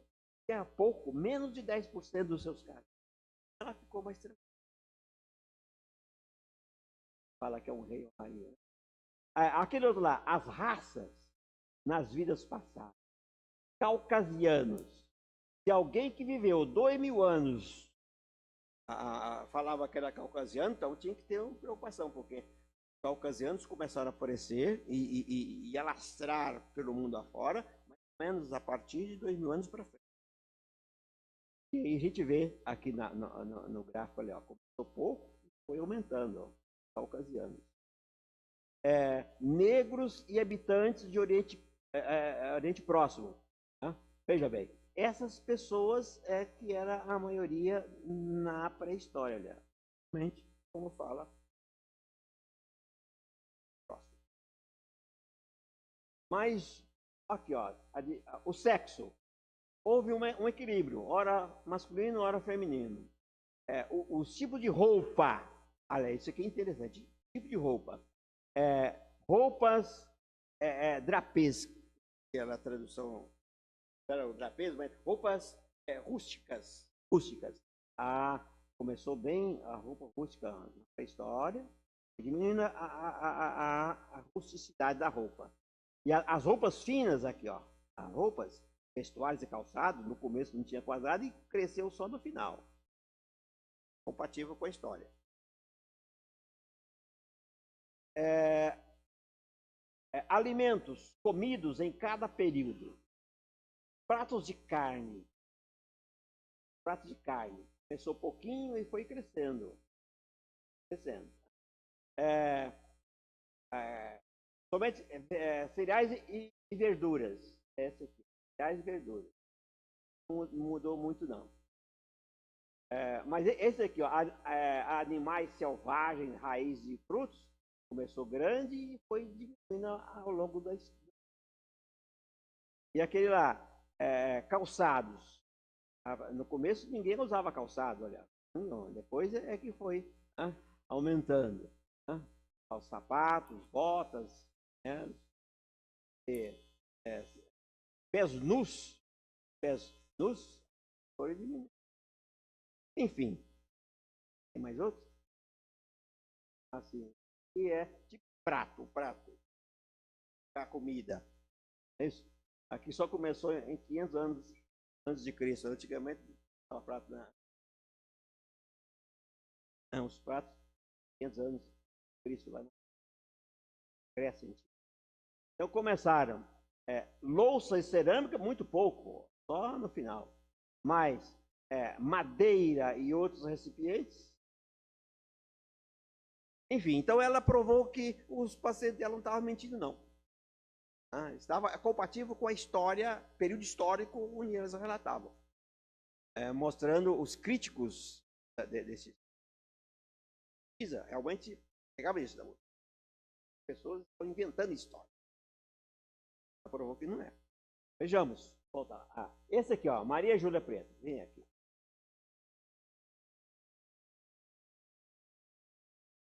tinha pouco, menos de 10% dos seus casos. Ela ficou mais tranquila. Fala que é um rei ou rainha. Aquele outro lá, as raças nas vidas passadas. Caucasianos. Se alguém que viveu 2000 anos falava que era caucasiano, então tinha que ter uma preocupação, porque caucasianos começaram a aparecer e alastrar pelo mundo afora, mais ou menos a partir de 2000 anos para frente. E aí a gente vê aqui no gráfico ali, ó, começou pouco e foi aumentando, ó, caucasianos. Negros e habitantes de Oriente Próximo. Né? Veja bem, essas pessoas que era a maioria na pré-história, aliás. Realmente, como fala. Mas, aqui, ó, o sexo. Houve um equilíbrio, ora masculino, ora feminino. Os tipos de roupa, olha, isso aqui é interessante, tipo de roupa. Roupas drapês, que era a tradução, era o drapês, mas roupas rústicas. Começou bem a roupa rústica na história, diminuindo a rusticidade da roupa. E as roupas finas aqui, ó, as roupas, vestuários e calçados, no começo não tinha quadrado e cresceu só no final. Compatível com a história. Alimentos comidos em cada período. Pratos de carne. Começou pouquinho e foi crescendo. Somente cereais e verduras. Essa aqui. Cereais e verduras. Não mudou muito, não. Mas esse aqui, ó, animais selvagens, raízes e frutos, começou grande e foi diminuindo ao longo da história. E aquele lá, calçados. No começo ninguém usava calçado, olha. Não, depois é que foi aumentando. Os sapatos, botas, pés nus, foi diminuindo. Enfim, tem mais outro? Assim, que é tipo prato para comida. É isso? Aqui só começou em 500 anos antes de Cristo. Antigamente, estava prato os pratos, 500 anos de Cristo lá crescem. Então começaram louça e cerâmica, muito pouco, só no final. Mas madeira e outros recipientes. Enfim, então ela provou que os pacientes dela não estavam mentindo, não. Estava compatível com a história, período histórico onde eles relatavam. Mostrando os críticos desse. Realmente pegava isso. As pessoas estão inventando história. Ela provou que não é. Vejamos. Voltar. Esse aqui, ó, Maria Júlia Preto. Vem aqui.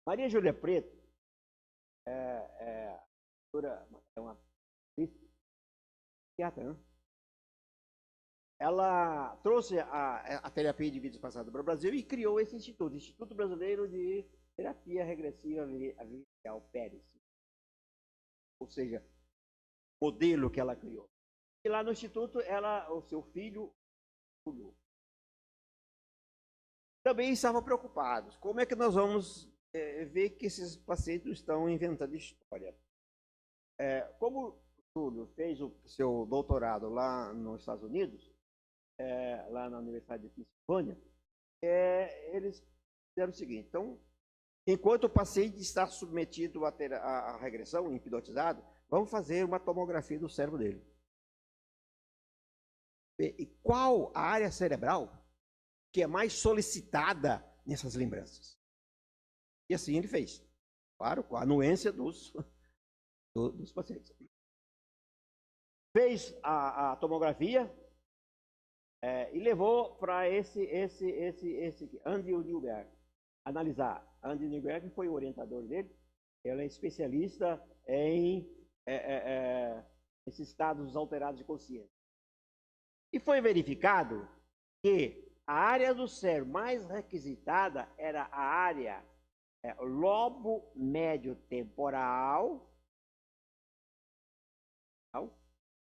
Maria Júlia Preto é uma psiquiatra, né? Ela trouxe a terapia de vidas passadas para o Brasil e criou esse instituto, Instituto Brasileiro de Terapia Regressiva Vivencial Pérez. Ou seja, modelo que ela criou. E lá no instituto, o seu filho, também estavam preocupados. Como é que nós vamos ver que esses pacientes estão inventando história? Como o Túlio fez o seu doutorado lá nos Estados Unidos, lá na Universidade de Pensilvânia, eles fizeram o seguinte. Então, enquanto o paciente está submetido à regressão, hipnotizado, vamos fazer uma tomografia do cérebro dele. E qual a área cerebral que é mais solicitada nessas lembranças? E assim ele fez. Claro, com a anuência dos pacientes. Fez a tomografia e levou para esse Andy Newberg analisar. Andy Newberg foi o orientador dele. Ele é especialista em esses estados alterados de consciência. E foi verificado que a área do cérebro mais requisitada era a área lobo médio temporal,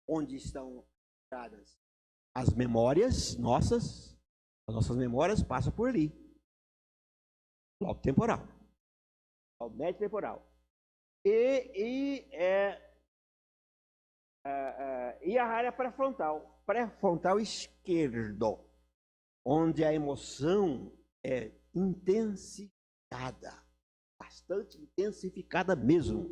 onde estão dadas as memórias nossas, as nossas memórias passam por ali. Lobo temporal, lobo médio temporal. E a área pré-frontal esquerdo, onde a emoção é intensificada, bastante intensificada mesmo.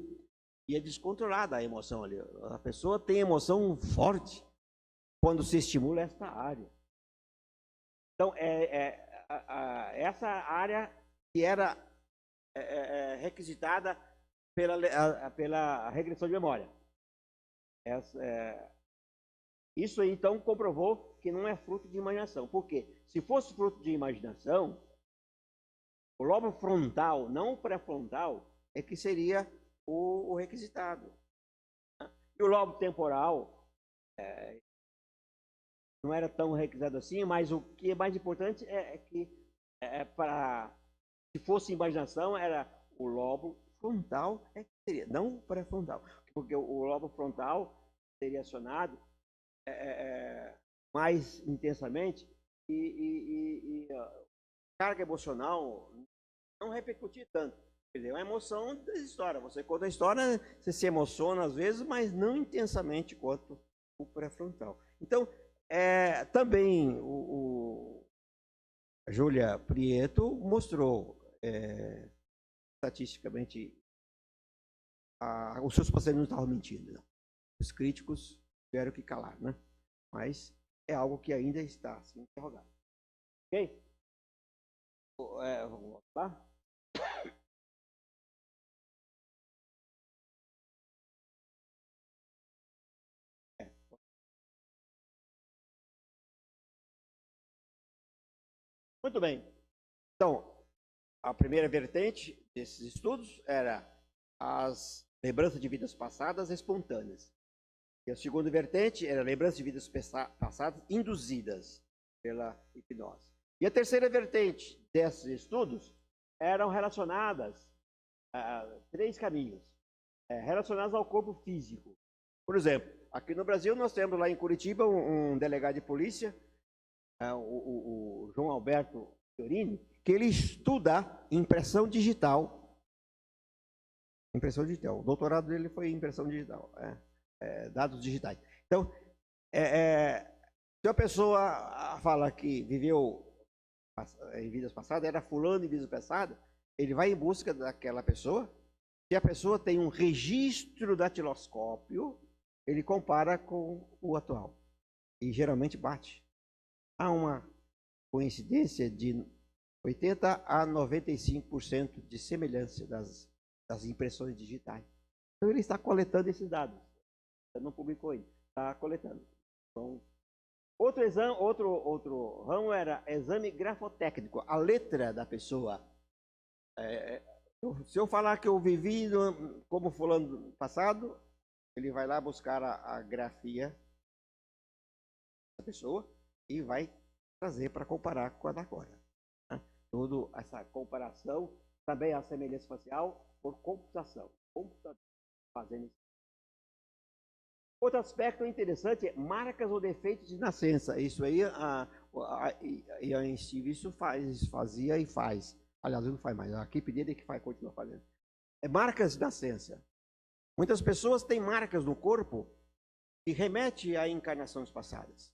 E é descontrolada a emoção ali. A pessoa tem emoção forte quando se estimula esta área. Então, essa área que era requisitada pela regressão de memória. Isso aí, então, comprovou que não é fruto de imaginação. Por quê? Se fosse fruto de imaginação, o lobo frontal, não o pré-frontal, é que seria o requisitado. E o lobo temporal não era tão requisitado assim, mas o que é mais importante é que, se fosse imaginação, era o lobo frontal, que seria, não o pré-frontal. Porque o lobo frontal seria acionado mais intensamente e a carga emocional não repercutir tanto. Quer dizer, é uma emoção da história. Você conta a história, você se emociona às vezes, mas não intensamente quanto o pré-frontal. Então, também a Júlia Prieto mostrou estatisticamente os seus pacientes não estavam mentindo. Não. Os críticos tiveram que calar, né? Mas é algo que ainda está assim, interrogado. Ok? Vamos lá? Muito bem. Então, a primeira vertente desses estudos era as lembranças de vidas passadas espontâneas. E a segunda vertente era lembranças de vidas passadas induzidas pela hipnose. E a terceira vertente desses estudos eram relacionadas a 3 caminhos, relacionados ao corpo físico. Por exemplo, aqui no Brasil nós temos lá em Curitiba um delegado de polícia, o João Alberto Fiorini, que ele estuda impressão digital. Impressão digital. O doutorado dele foi em impressão digital, dados digitais. Então, se a pessoa fala que viveu em vidas passadas, era fulano em vidas passadas, ele vai em busca daquela pessoa. Se a pessoa tem um registro datiloscópio, ele compara com o atual. E geralmente bate. Há uma coincidência de 80% a 95% de semelhança das impressões digitais. Então, ele está coletando esses dados. Ele não publicou ainda. Está coletando. Então, outro ramo era exame grafotécnico. A letra da pessoa. Se eu falar que eu vivi como fulano passado, ele vai lá buscar a grafia da pessoa e vai trazer para comparar com a da agora. Né? Toda essa comparação, também a semelhança facial por computação. Fazendo isso. Outro aspecto interessante é marcas ou defeitos de nascença. Isso aí, a Steve isso fazia e faz. Aliás, não faz mais. A equipe dele é que continua fazendo. Marcas de nascença. Muitas pessoas têm marcas no corpo que remete a encarnações passadas.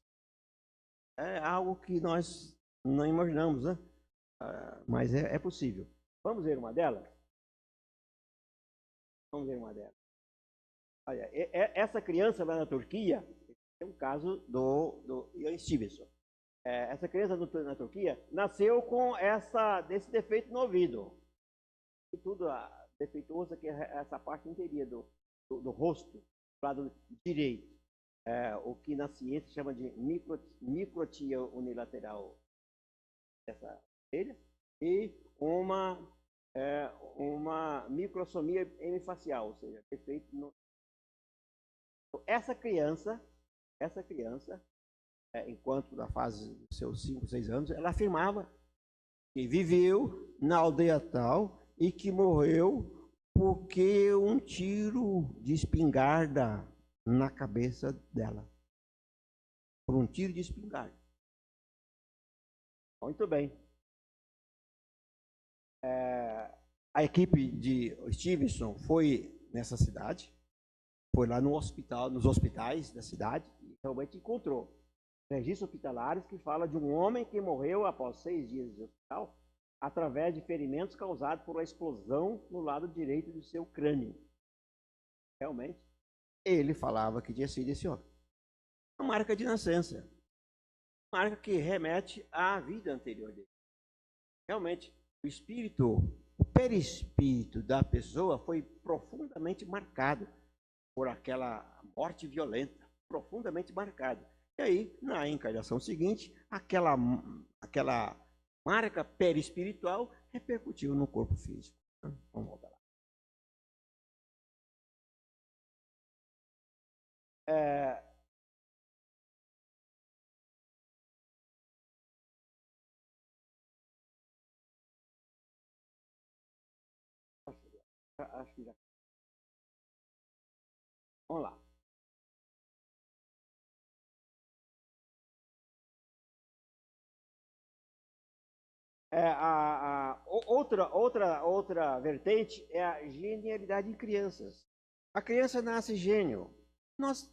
É algo que nós não imaginamos, né? Mas é possível. Vamos ver uma delas? Vamos ver uma delas. Olha, essa criança lá na Turquia, é um caso do Ian Stevenson. Essa criança na Turquia nasceu com desse defeito no ouvido. E tudo defeituoso que é essa parte inteira do rosto, do lado direito. O que na ciência chama de microtia unilateral dessa orelha e uma microsomia hemifacial, ou seja, defeito no... Essa criança enquanto na fase dos seus 5, 6 anos, ela afirmava que viveu na aldeia tal e que morreu porque um tiro de espingarda na cabeça dela. Por um tiro de espingarda. Muito bem. A equipe de Stevenson foi nessa cidade, foi lá no hospital, nos hospitais da cidade, e realmente encontrou registros hospitalares que fala de um homem que morreu após 6 dias de hospital através de ferimentos causados por uma explosão no lado direito do seu crânio. Realmente, ele falava que tinha sido esse homem. Uma marca de nascença. Marca que remete à vida anterior dele. Realmente, o espírito, o perispírito da pessoa foi profundamente marcado por aquela morte violenta, profundamente marcado. E aí, na encarnação seguinte, aquela marca perispiritual repercutiu no corpo físico. Vamos voltar lá. Acho que já. Vamos lá. Outra vertente é a genialidade em crianças. A criança nasce gênio. Nós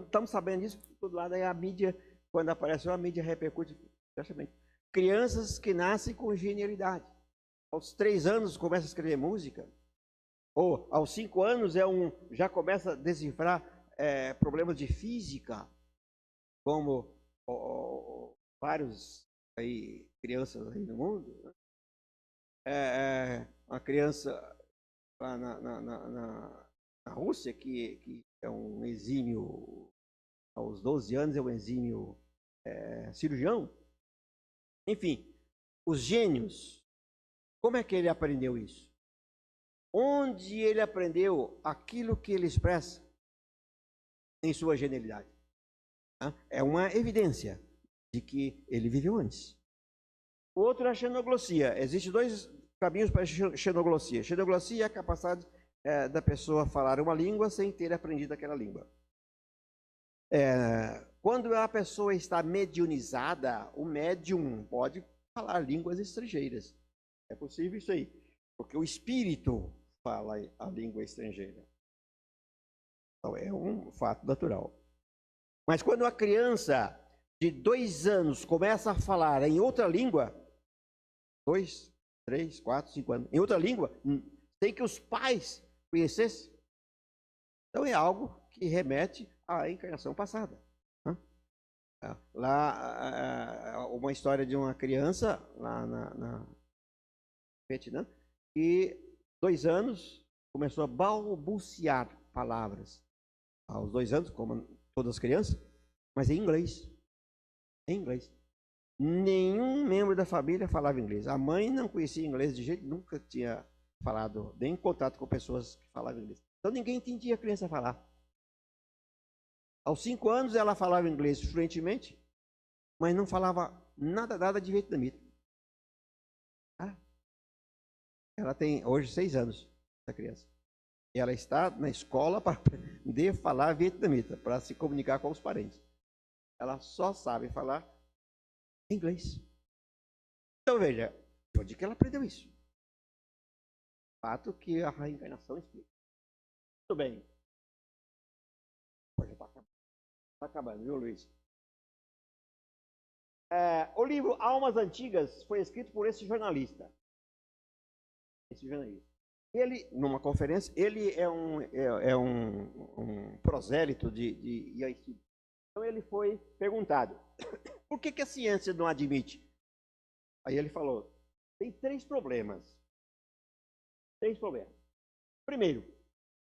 estamos sabendo disso por todo lado. Aí a mídia, quando apareceu, a mídia repercute. Crianças que nascem com genialidade. Aos 3 anos começa a escrever música. Ou aos 5 anos já começa a decifrar problemas de física, como vários crianças aí no mundo. Uma criança lá na Rússia que é um exímio, aos 12 anos é um exímio cirurgião. Enfim, os gênios, como é que ele aprendeu isso? Onde ele aprendeu aquilo que ele expressa em sua genialidade? É uma evidência de que ele viveu antes. O outro é a xenoglossia. Existem 2 caminhos para a xenoglossia. Xenoglossia é a capacidade da pessoa falar uma língua sem ter aprendido aquela língua. Quando a pessoa está mediunizada, o médium pode falar línguas estrangeiras. É possível isso aí, porque o espírito fala a língua estrangeira. Então é um fato natural. Mas quando a criança de 2 anos começa a falar em outra língua, 2, 3, 4, 5 anos, em outra língua, sem que os pais conhecessem, então é algo que remete à encarnação passada. Lá, uma história de uma criança lá na Vietnã, que 2 anos começou a balbuciar palavras. Aos 2 anos, como todas as crianças, mas em inglês. Em inglês. Nenhum membro da família falava inglês. A mãe não conhecia inglês de jeito, nunca tinha falado, nem em contato com pessoas que falavam inglês. Então ninguém entendia a criança falar. Aos 5 anos ela falava inglês fluentemente, mas não falava nada de vietnamita. Ela tem hoje 6 anos, essa criança. E ela está na escola para aprender a falar vietnamita, para se comunicar com os parentes. Ela só sabe falar inglês. Então veja, onde que ela aprendeu isso? Fato que a reencarnação explica. Muito bem. Hoje está acabando, viu, Luiz? O livro Almas Antigas foi escrito por esse jornalista. Ele, numa conferência, ele é um prosélito de Yangtze. Então ele foi perguntado, por que a ciência não admite? Aí ele falou, tem 3 problemas. 3 problemas. Primeiro,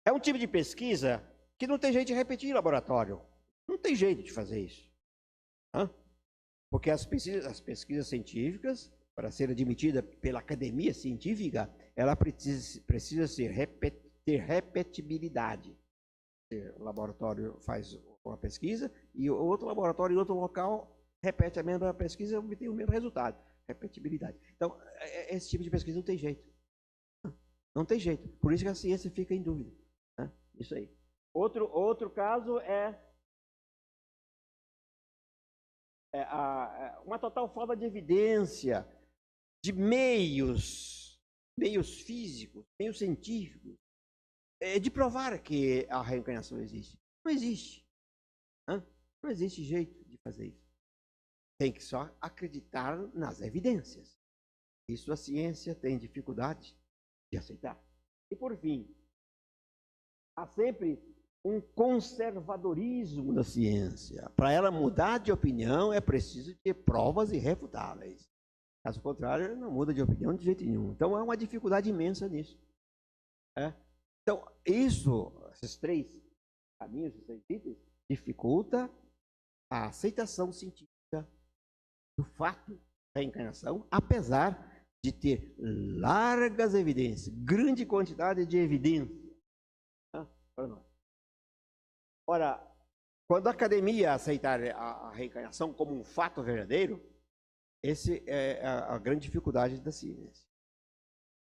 é um tipo de pesquisa que não tem jeito de repetir em laboratório. Não tem jeito de fazer isso. Porque as pesquisas científicas, para ser admitida pela academia científica, ela precisa ter repetibilidade. O laboratório faz com a pesquisa, e outro laboratório em outro local repete a mesma pesquisa e obtém o mesmo resultado. Repetibilidade. Então, esse tipo de pesquisa não tem jeito. Não tem jeito. Por isso que a ciência fica em dúvida. Né? Isso aí. Outro caso é uma total falta de evidência de meios físicos, meios científicos, de provar que a reencarnação existe. Não existe. Não existe jeito de fazer isso. Tem que só acreditar nas evidências. Isso a ciência tem dificuldade de aceitar. E por fim, há sempre um conservadorismo da ciência. Para ela mudar de opinião, é preciso ter provas irrefutáveis. Caso contrário, ela não muda de opinião de jeito nenhum. Então, há uma dificuldade imensa nisso. Então, esses três caminhos, esses três itens, dificulta a aceitação científica do fato da reencarnação, apesar de ter largas evidências, grande quantidade de evidência para nós. Ora, quando a academia aceitar a reencarnação como um fato verdadeiro, essa é a grande dificuldade da ciência.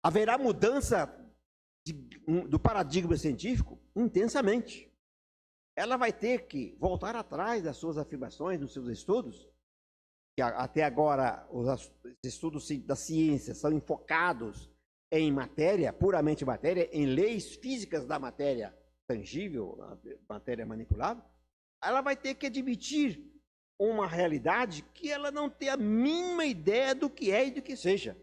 Haverá mudança do paradigma científico intensamente. Ela vai ter que voltar atrás das suas afirmações, dos seus estudos, que até agora os estudos da ciência são enfocados em matéria, puramente matéria, em leis físicas da matéria tangível, matéria manipulável. Ela vai ter que admitir uma realidade que ela não tem a mínima ideia do que é e do que seja.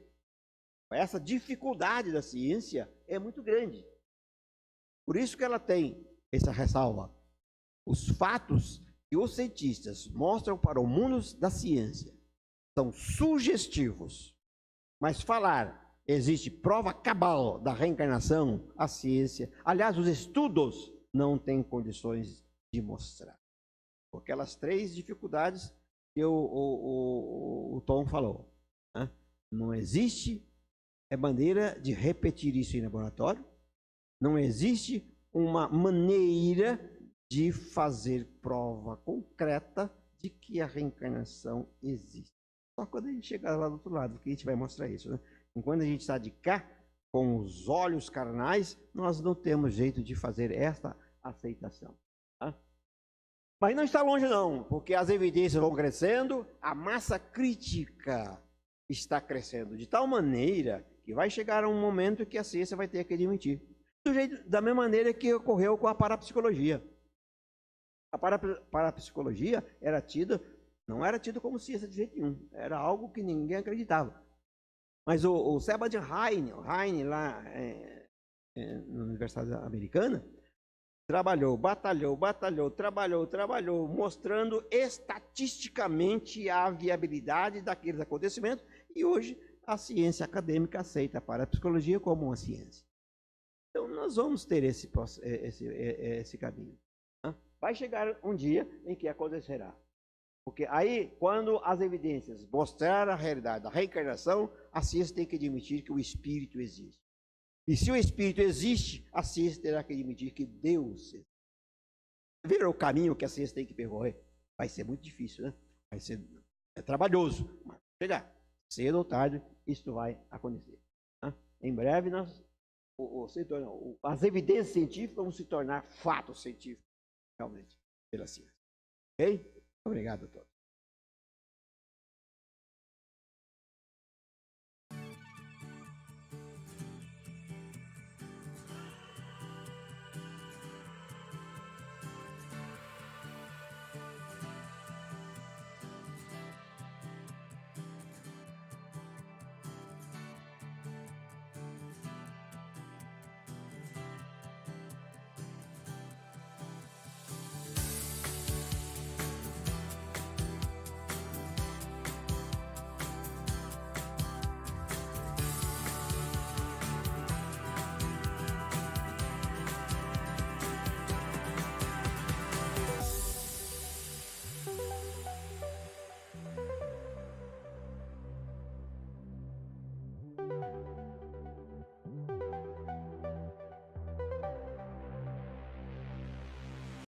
Essa dificuldade da ciência é muito grande. Por isso que ela tem essa ressalva. Os fatos que os cientistas mostram para o mundo da ciência são sugestivos. Mas falar, existe prova cabal da reencarnação, a ciência, aliás, os estudos não têm condições de mostrar. Por aquelas três dificuldades que o Tom falou. Né? Não existe maneira de repetir isso em laboratório. Não existe uma maneira de fazer prova concreta de que a reencarnação existe. Só quando a gente chegar lá do outro lado, que a gente vai mostrar isso. Né? Enquanto a gente está de cá, com os olhos carnais, nós não temos jeito de fazer essa aceitação. Tá? Mas não está longe não, porque as evidências vão crescendo, a massa crítica está crescendo de tal maneira que vai chegar um momento que a ciência vai ter que admitir. Da mesma maneira que ocorreu com a parapsicologia. A parapsicologia não era tida como ciência de jeito nenhum. Era algo que ninguém acreditava. Mas o Sebastian Heine lá na Universidade Americana, batalhou, mostrando estatisticamente a viabilidade daqueles acontecimentos, e hoje a ciência acadêmica aceita a parapsicologia como uma ciência. Então nós vamos ter esse caminho. Vai chegar um dia em que acontecerá. Porque aí, quando as evidências mostrarem a realidade da reencarnação, a ciência tem que admitir que o espírito existe. E se o espírito existe, a ciência terá que admitir que Deus existe. Viram o caminho que a ciência tem que percorrer? Vai ser muito difícil, né? Vai ser trabalhoso, mas chegar. Cedo ou tarde, isso vai acontecer. Né? Em breve, as evidências científicas vão se tornar fatos científicos, realmente, pela ciência. Ok? Obrigado a todos.